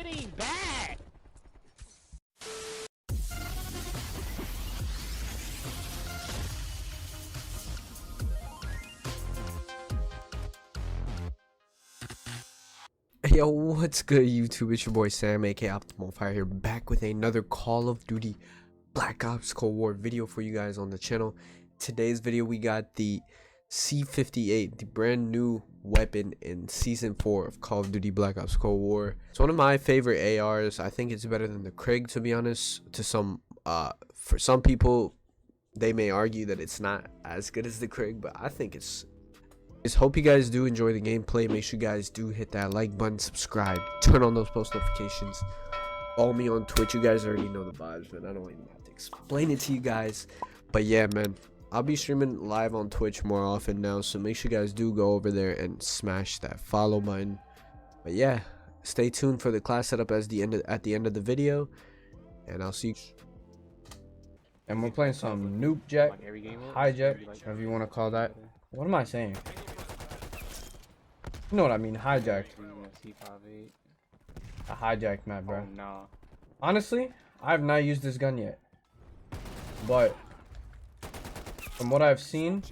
getting back. Yo, what's good, YouTube? It's your boy Sam, aka Optimal Fire, here, back with another Call of Duty Black Ops Cold War video for you guys on the channel. Today's video, we got the C58, the brand new weapon in Season 4 of Call of Duty Black Ops Cold War. It's one of my favorite ARs. I think it's better than the Krig, to be honest. For some people, they may argue that it's not as good as the Krig, but I think it's. Just hope you guys do enjoy the gameplay. Make sure you guys do hit that like button, subscribe, turn on those post notifications, follow me on Twitch. You guys already know the vibes, man. I don't even have to explain it to you guys, but yeah, man, I'll be streaming live on Twitch more often now, so make sure you guys do go over there and smash that follow button. But yeah, stay tuned for the class setup at the end of the video, and I'll see you. And we're playing some Noob Jack, Hijack, whatever you want to call that. What am I saying? You know what I mean, hijacked. C58. A hijacked map, bro. Oh, nah. Honestly, I have not used this gun yet. But from what I've seen,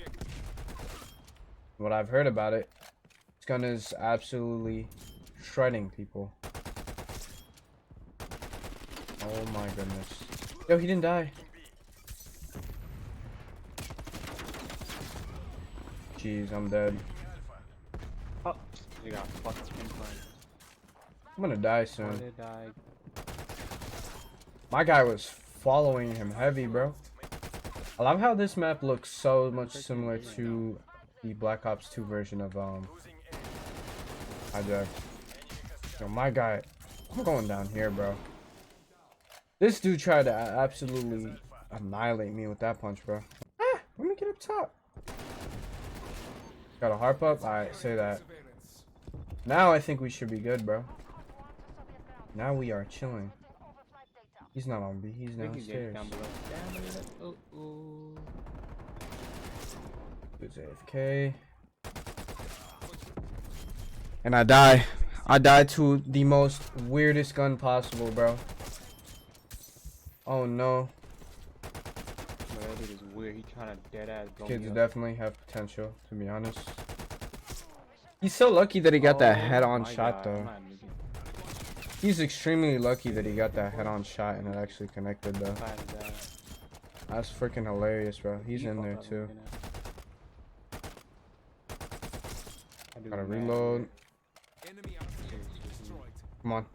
what I've heard about it, this gun is absolutely shredding people. Oh my goodness. Yo, he didn't die. Jeez, I'm dead. Oh, you got fucking incline. I'm gonna die soon. My guy was following him heavy, bro. I love how this map looks so much similar to the Black Ops 2 version of Hijack. Yo, my guy, I'm going down here, bro. This dude tried to absolutely annihilate me with that punch, bro. Ah, let me get up top. Got a harp up? Alright, say that. Now I think we should be good, bro. Now we are chilling. He's not on B, he's downstairs. It's AFK. And I die. I died to the most weirdest gun possible, bro. Oh no. That dude is weird. He trying to dead ass go. Kids definitely have potential, to be honest. He's so lucky that he got that head-on shot, though. He's extremely lucky that he got that head-on shot and it actually connected, though. That's freaking hilarious, bro. He's in there, too. Gotta reload. Come on.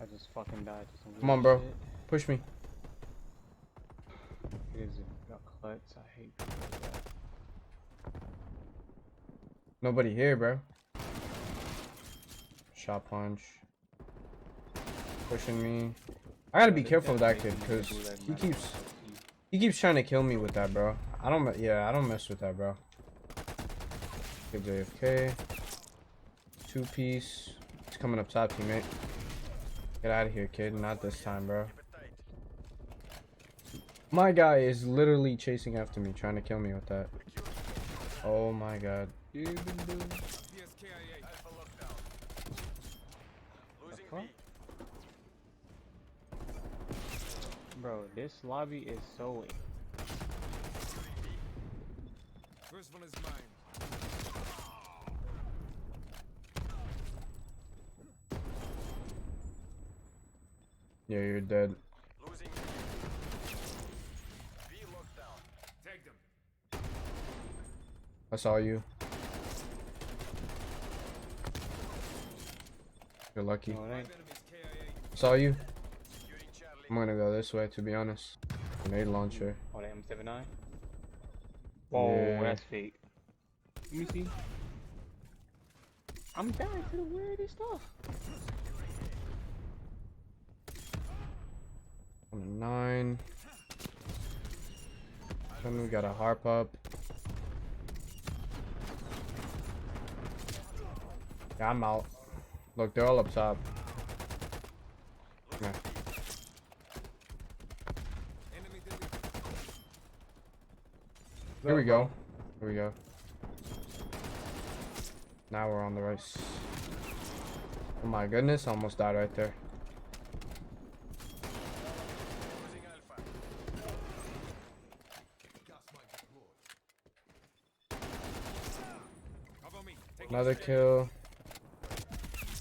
I just fucking died to some. Come on, bro. Push me. Got clutch. I hate people like that. Nobody here, bro. Shot punch. Pushing me. I gotta be careful with that kid because he keeps trying to kill me with that, bro. I don't mess with that, bro. Kid's AFK. Two-piece. He's coming up top, teammate. Get out of here, kid. Not this time, bro. My guy is literally chasing after me, trying to kill me with that. Oh my god. Bro, this lobby is so weak. First one is mine. Yeah, you're dead. Losing. B locked down. Take them. I saw you. You're lucky. Saw you. I'm gonna go this way, to be honest. Grenade launcher. Oh, the M79? Whoa, Yeah. that's fake. Let me see. I'm dying to the weirdest stuff. On a 9. Then we got a harp up. Yeah, I'm out. Look, they're all up top. Yeah. Here we go. Here we go. Now we're on the right. Oh my goodness, I almost died right there. Losing Alpha. Cover me. Taking Another Charlie. kill.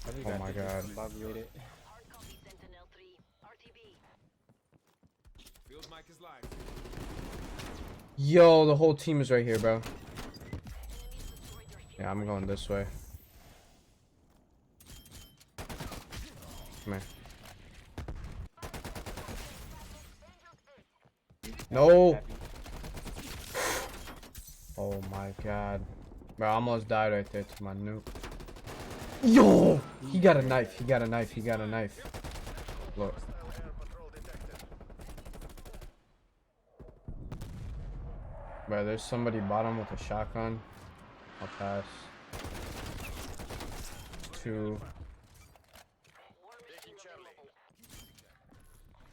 I just Oh got my hit God. discombobulated. Hard copy, Sentinel-3. RTB. Field mic is live. Yo, the whole team is right here, bro. Enemies destroyed your field. Yeah, I'm going this way. Come here. No. Oh my God. Bro, I almost died right there to my nuke. Yo! He got a knife. He got a knife. He got a knife. Look. Bro, there's somebody bottom with a shotgun. I'll pass. 2. Taking Charlie.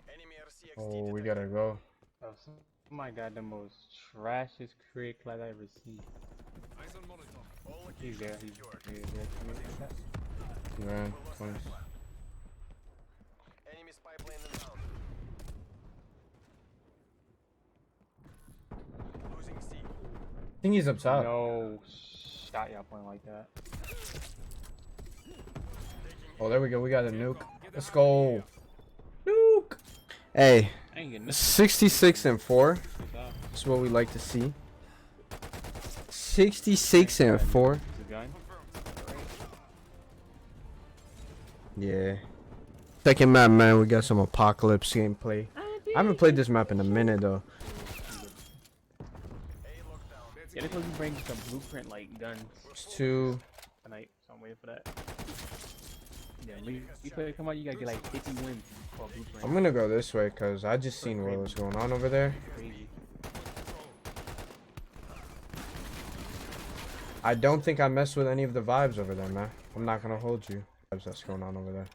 Enemy RC Oh, we gotta go. Oh, somebody got the most trashiest career class I ever seen. Eyes on monitor. All He's there. He's there. He ran. 20. enemy spy plane inbound. Losing C. I think he's up top. No shot y'all playing like that. Oh, there we go. We got a nuke. Let's go. Nuke. Hey, I ain't getting this 66 and 4. out. That's what we like to see. 66 and 4. It's a gun. Yeah. Second map, man. We got some apocalypse gameplay. I haven't played this map in a minute though. Yeah, they're supposed to bring some blueprint like guns It's 2. tonight, so I'm waiting for that. Yeah, we play come out, you gotta get like 50 wins for a blueprint. I'm gonna go this way because I just seen what was going on over there. Crazy. I don't think I messed with any of the vibes over there, man. I'm not gonna hold you. Vibes that's going on over there.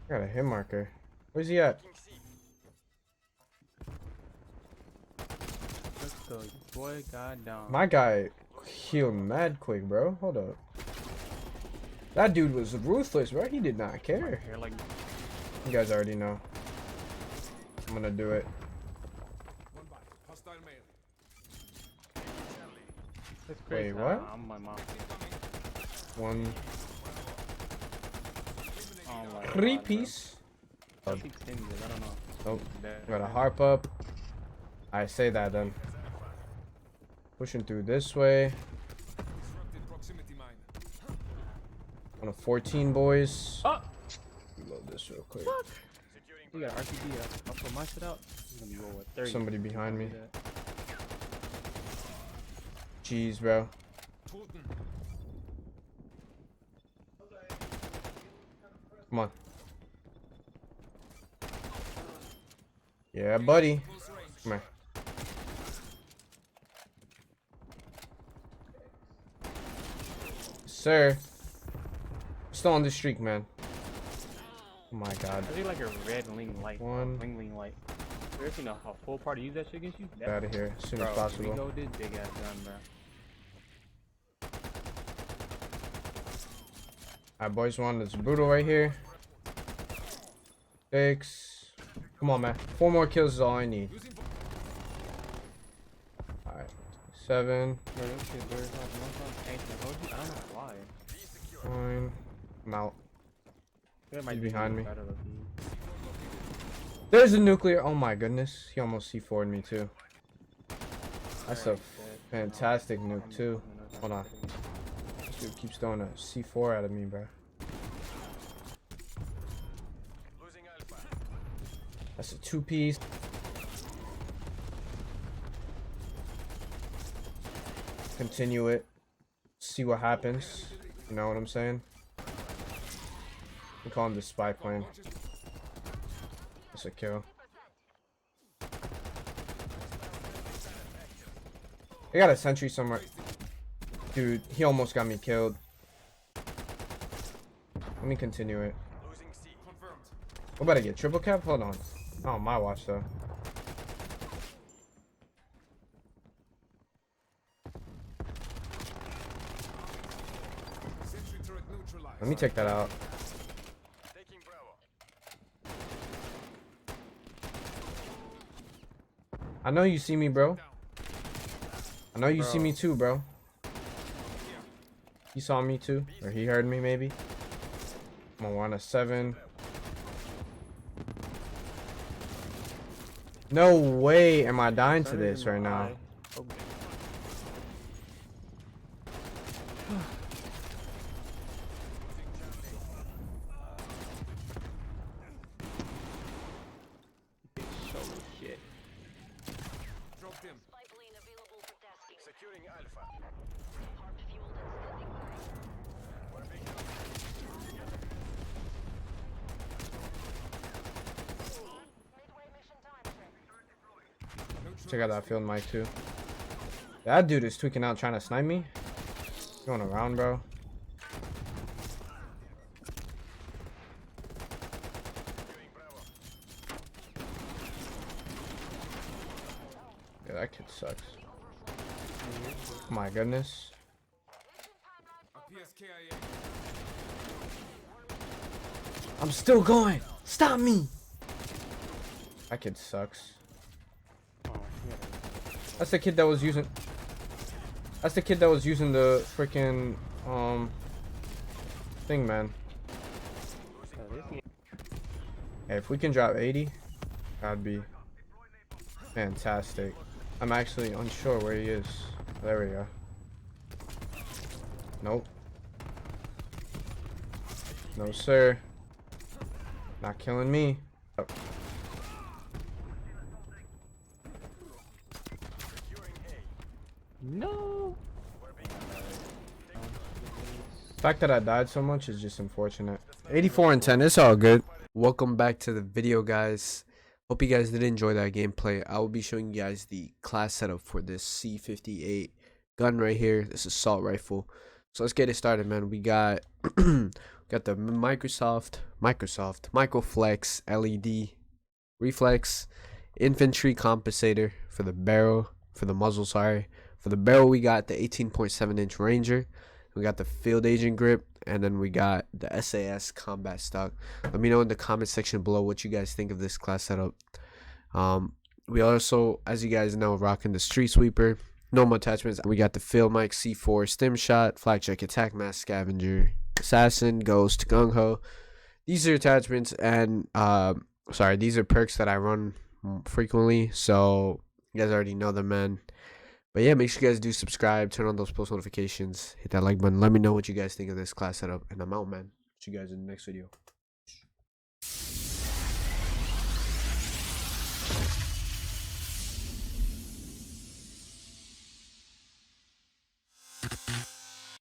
I got a hit marker. Where's he at? Let's go, boy. God down. My guy healed mad quick, bro. Hold up. That dude was ruthless, bro. He did not care. Hair like You guys already know. I'm gonna do it. One by. Hostile male. that's crazy. Wait, what? I'm my mom. One Oh my 3 God, piece. bro. 6 things, I don't know. Nope. That- Got a harp up. I say that then. Pushing through this way. Disrupted proximity mine. On a 14, boys. Oh! Reload this real quick. Securing You got RTB up. I'll put my shit out. He's gonna be roll with 30. Somebody behind me. Do that. Jeez, bro. Toten. Come on. Yeah, buddy. Close range. Come here. Sir. Still on the streak, man. Oh my God. I think like a red ling light. One. Ling light. You ever seen a full party use that shit against you? Get out of here as soon as Bro, possible. we go this big ass gun, bro. Alright, boys, one. That's brutal right here. 6. Come on, man. 4 more kills is all I need. Losing Alright. 7. Bro, that shit blurs out. I don't know why. 9. I'm out. That might He's be behind me. better looking. There's a nuclear. Oh my goodness. He almost C4'd me too. That's a fantastic nuke too. Hold on. This dude keeps throwing a C4 out of me, bro. Losing Alpha. That's a 2-piece. Continue it. See what happens. You know what I'm saying? We call him the spy plane. That's a kill. I got a sentry somewhere. Dude, he almost got me killed. Let me continue it. Losing C. Confirmed. We're about to get triple cap? Hold on. Oh, my watch though. Sentry turret neutralized. Let me take that out. Taking Bravo. I know you see me, bro. I know you see me too, bro. He saw me too, or he heard me maybe. I'm gonna want a 7. No way am I dying to this right now. Shit. Dropped him. Spy plane available for tasking. Securing Alpha. Hard fueled and standing by. We're being Midway mission time check. Check out that field mic too. That dude is tweaking out trying to snipe me. Going around, bro. securing Bravo. Yeah, that kid sucks. Oh my goodness. A PSKIA. I'm still going. Stop me. That kid sucks. Oh, yeah. That's the kid that was using. That's the kid that was using the freaking thing, man. Hey, if we can drop 80, that'd be fantastic. I'm actually unsure where he is. There we go. Nope. No, sir. Not killing me. Oh. Securing A. No. We're being The fact that I died so much is just unfortunate. 84 and 10, it's all good. Welcome back to the video, guys. Hope you guys did enjoy that gameplay. I will be showing you guys the class setup for this C58 gun right here, this assault rifle. So let's get it started, man. We got got the Microflex LED reflex infantry compensator for the barrel, for the muzzle, sorry. For the barrel, we got the 18.7-inch Ranger. We got the field agent grip, and then we got the SAS combat stock. Let me know in the comment section below what you guys think of this class setup. We also, as you guys know, rocking the street sweeper. Normal attachments. We got the field mic, C4, stim shot, flak check, attack mask, scavenger, assassin, ghost, gung ho. These are attachments, and sorry, these are perks that I run frequently. So you guys already know them, man. But yeah, make sure you guys do subscribe, turn on those post notifications, hit that like button. Let me know what you guys think of this class setup, and I'm out, man. See you guys in the next video.